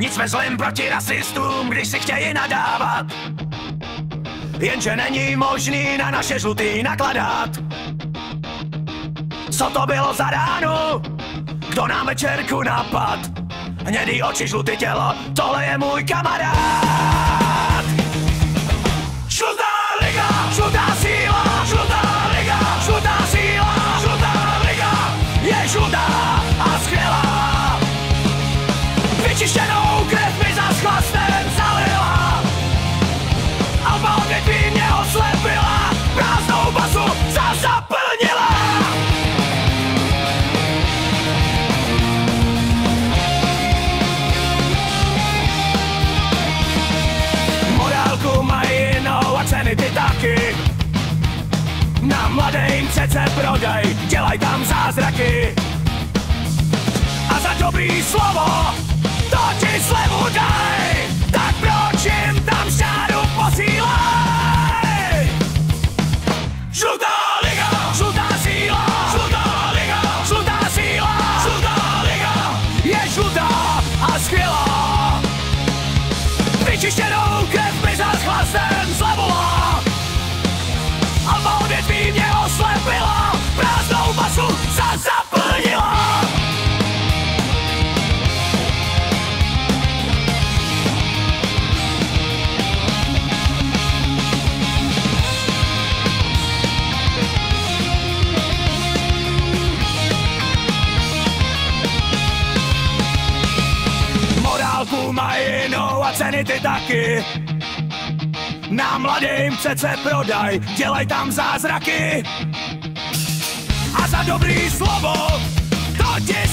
Nic jsme zlým proti rasistům, když si chtějí nadávat. Jenže není možný na naše žlutý nakladat. Co to bylo za ránu? Kdo nám večerku napad? Hnědý oči, žlutý tělo, tohle je můj kamarád. Žlutá liga, žlutá síla, žlutá liga, žlutá síla, žlutá liga je žlutá a skvělá. Vyčištěnou krev mi za chlastem zalila. Alba odvětví mě oslepila, prázdnou basu zaplnila. Morálku mají jinou a ceny ty taky. Na mladé jim přece prodaj, dělaj tam zázraky. A za dobrý slovo to ti slevu daj. Tak proč jim tam šáru posílaj? Žlutá liga, žlutá síla, žlutá liga, žlutá síla, žlutá liga je žlutá a skvělá. Vyčištěnou krev mi za chlastem zlevula. Alba odvětví mě oslepila, prázdnou basu zaplnila. Morálku mají jinou a ceny ty taky. Na mladým přece prodaj, dělaj tam zázraky. A za dobrý slovo to ti